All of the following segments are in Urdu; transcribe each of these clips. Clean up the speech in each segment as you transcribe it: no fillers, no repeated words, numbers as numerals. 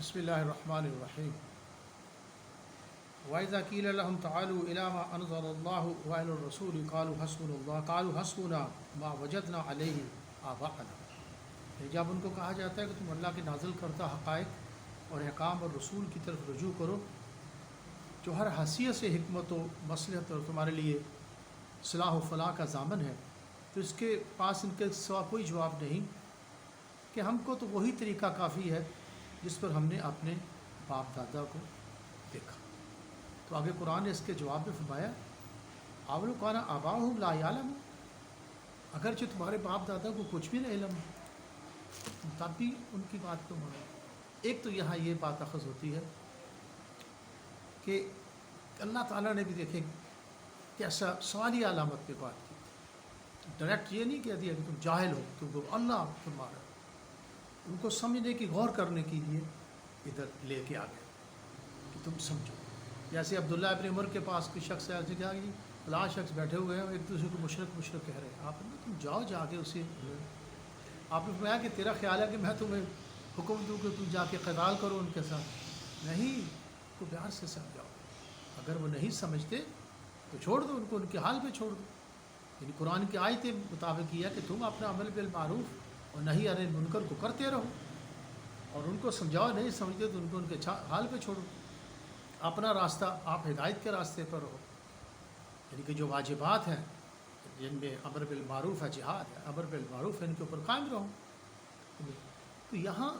بسم اللہ الرحمن الرحیم وَإِذَا قِيلَ لَهُمْ تَعَالُوا إِلَىٰ مَا أَنزَلَ اللَّهُ وَإِلَى الرَّسُولِ قَالُوا حَسْبُنَا اللَّهُ قَالُوا حَسْبُنَا مَا وَجَدْنَا عَلَيْهِ آبَاءَنَا۔ جب ان کو کہا جاتا ہے کہ تم اللہ کے نازل کردہ حقائق اور احکام اور رسول کی طرف رجوع کرو جو ہر حیثیت سے حکمت و مصلحت اور تمہارے لیے صلاح و فلاح کا ضامن ہے، تو اس کے پاس ان کے سوا کوئی جواب نہیں کہ ہم کو تو وہی طریقہ کافی ہے جس پر ہم نے اپنے باپ دادا کو دیکھا۔ تو آگے قرآن نے اس کے جواب میں فرمایا اولو کان آباؤہم لا یعلمون، اگرچہ تمہارے باپ دادا کو کچھ بھی نہ علم ہو تب بھی ان کی بات کو مانو۔ ایک تو یہاں یہ بات اخذ ہوتی ہے کہ اللہ تعالیٰ نے بھی دیکھیں کیسا سوالی علامت پہ بات کی، ڈائریکٹ یہ نہیں کہہ دیا کہ تم جاہل ہو، تم کو اللہ فرما رہا ہے، ان کو سمجھنے کی غور کرنے کے لیے ادھر لے کے آ گئے کہ تم سمجھو۔ جیسے عبداللہ ابن عمر کے پاس کوئی شخص ہے، ایسے کہا کہ فلاں شخص بیٹھے ہوئے ہیں ایک دوسرے کو مشرک کہہ رہے ہیں، آپ نے تم جاؤ جا کے اسے، آپ نے فرمایا کہ تیرا خیال ہے کہ میں تمہیں حکم دوں کہ تم جا کے قتال کرو ان کے ساتھ؟ نہیں، کو پیار سے سمجھاؤ، اگر وہ نہیں سمجھتے تو چھوڑ دو ان کو، ان کے حال پہ چھوڑ دو۔ یعنی قرآن کی آیت مطابق یہ ہے کہ تم اپنا عمل بالمعروف اور نہی عن المنکر کو کرتے رہو، اور ان کو سمجھاؤ، نہیں سمجھتے تو ان کو ان کے حال پہ چھوڑو، اپنا راستہ آپ ہدایت کے راستے پر رہو۔ یعنی کہ جو واجبات ہیں جن میں امر بالمعروف ہے، جہاد ہے، امر بالمعروف ہے، ان کے اوپر قائم رہو۔ تو یہاں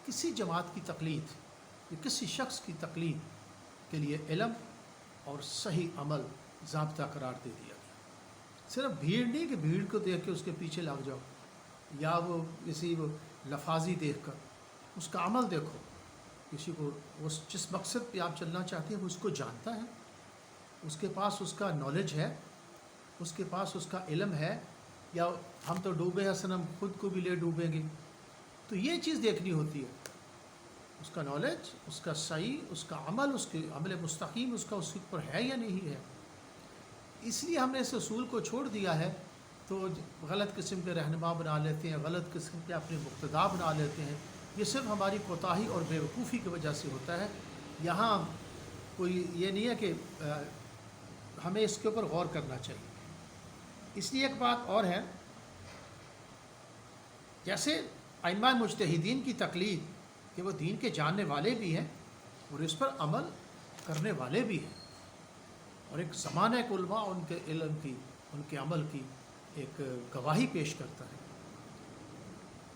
کسی جماعت کی تقلید یا کسی شخص کی تقلید کے لیے علم اور صحیح عمل ضابطہ قرار دے دیا گیا۔ صرف بھیڑ نہیں کہ بھیڑ کو دیکھ کے اس کے پیچھے لگ جاؤ، یا وہ کسی لفاظی دیکھ کر، اس کا عمل دیکھو۔ کسی کو اس جس مقصد پہ آپ چلنا چاہتے ہیں وہ اس کو جانتا ہے، اس کے پاس اس کا نالج ہے، اس کے پاس اس کا علم ہے، یا ہم تو ڈوبے ہیں صنم خود کو بھی لے ڈوبیں گے۔ تو یہ چیز دیکھنی ہوتی ہے، اس کا نالج، اس کا صحیح، اس کا عمل، اس کے عمل مستقیم اس کا اس پر ہے یا نہیں ہے۔ اس لیے ہم نے اس اصول کو چھوڑ دیا ہے، تو غلط قسم کے رہنما بنا لیتے ہیں، غلط قسم کے اپنے مقتدا بنا لیتے ہیں۔ یہ صرف ہماری کوتاہی اور بے وقوفی کی وجہ سے ہوتا ہے۔ یہاں کوئی یہ نہیں ہے کہ ہمیں اس کے اوپر غور کرنا چاہیے۔ اس لیے ایک بات اور ہے، جیسے ائمہ مجتہدین کی تقلید کہ وہ دین کے جاننے والے بھی ہیں اور اس پر عمل کرنے والے بھی ہیں، اور ایک زمانہ ایک علماء ان کے علم کی، ان کے عمل کی ایک گواہی پیش کرتا ہے۔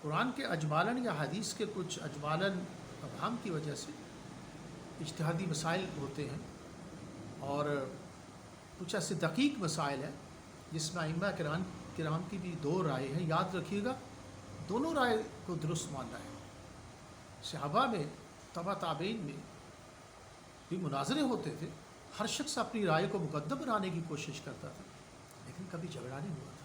قرآن کے اجمالاً یا حدیث کے کچھ اجمالاً ابہام کی وجہ سے اجتہادی مسائل ہوتے ہیں، اور کچھ ایسے دقیق مسائل ہیں جس میں ائمہ کرام کی بھی دو رائے ہیں۔ یاد رکھیے گا، دونوں رائے کو درست ماننا ہے۔ صحابہ میں، تبع تابعین میں بھی مناظرے ہوتے تھے، ہر شخص اپنی رائے کو مقدم بنانے کی کوشش کرتا تھا، لیکن کبھی جھگڑا نہیں ہوا تھا،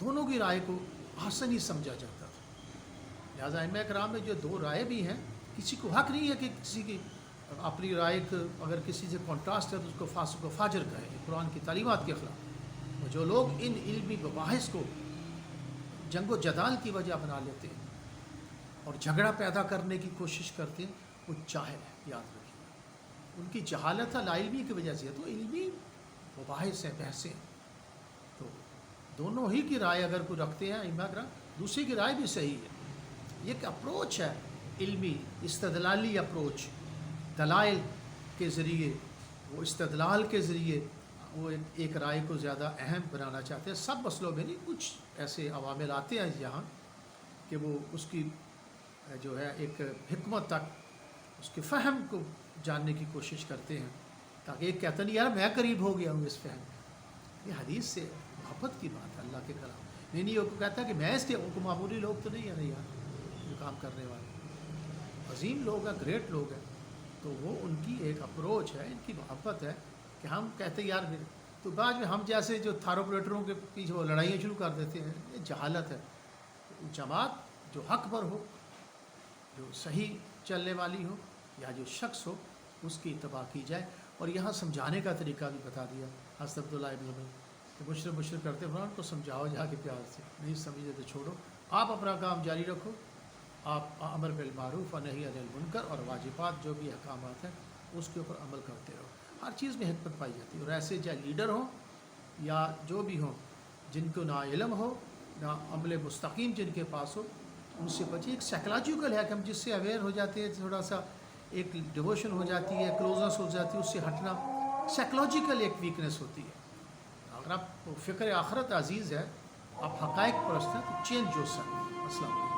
دونوں کی رائے کو حسن ہی سمجھا جاتا تھا۔ لہٰذا ائمہ کرام میں جو دو رائے بھی ہیں، کسی کو حق نہیں ہے کہ کسی کی اپنی رائے اگر کسی سے کانٹراسٹ ہے تو اس کو فاسق و فاجر کہے، یہ قرآن کی تعلیمات کے خلاف۔ اور جو لوگ ان علمی مباحث کو جنگ و جدال کی وجہ بنا لیتے ہیں اور جھگڑا پیدا کرنے کی کوشش کرتے ہیں، وہ جاہل ہے، یاد رکھیے، ان کی جہالت لا علمی کی وجہ سے ہے۔ تو علمی مباحث ہیں، بحثیں، تو دونوں ہی کی رائے اگر کوئی رکھتے ہیں ائمہ کرام، دوسری کی رائے بھی صحیح ہے۔ یہ ایک اپروچ ہے، علمی استدلالی اپروچ، دلائل کے ذریعے، وہ استدلال کے ذریعے وہ ایک رائے کو زیادہ اہم بنانا چاہتے ہیں۔ سب مسئلوں میں نہیں، کچھ ایسے عوامل آتے ہیں یہاں کہ وہ اس کی جو ہے ایک حکمت تک، اس کے فہم کو جاننے کی کوشش کرتے ہیں، تاکہ ایک کہتا نہیں یار میں قریب ہو گیا ہوں اس فہم میں۔ یہ حدیث سے محبت کی بات ہے، اللہ کے کلام نہیں وہ کہتا کہ میں اس کے معمولی لوگ تو نہیں ہیں، نہیں یار جو کام کرنے والے عظیم لوگ ہیں، گریٹ لوگ ہیں، تو وہ ان کی ایک اپروچ ہے، ان کی محبت ہے کہ ہم کہتے یار تو بعد میں ہم جیسے جو تھاروپریٹروں کے پیچھے وہ لڑائیاں شروع کر دیتے ہیں، یہ جہالت ہے۔ جماعت جو حق پر ہو، جو صحیح چلنے والی ہو، یا جو شخص ہو، اس کی اتباع کی جائے۔ اور یہاں سمجھانے کا طریقہ بھی بتا دیا حضرت عبداللہ ابن عمر کہ مشرک کرتے ہیں، ان کو سمجھاؤ جا کے پیار سے، نہیں سمجھے تو چھوڑو، آپ اپنا کام جاری رکھو، آپ امر بالمعروف و نہی عن المنکر اور واجبات جو بھی احکامات ہیں اس کے اوپر عمل کرتے رہو. ہر چیز میں حکمت پائی جاتی ہے. اور ایسے چاہے لیڈر ہوں یا جو بھی ہوں جن کو نہ علم ہو نہ عمل مستقیم جن کے پاس ہو, ان سے بچیے. ایک سائیکلوجیکل ہے کہ ہم جس سے اویئر ہو جاتے ہیں, تھوڑا سا ایک ڈیووشن ہو جاتی ہے, کلوزنس ہو جاتی ہے, اس سے ہٹنا سائیکلوجیکل ایک ویکنیس ہوتی ہے. اگر آپ فکر آخرت عزیز ہے, آپ حقائق پرست ہیں, تو چینج ہو سکتے ہیں. السلام علیکم.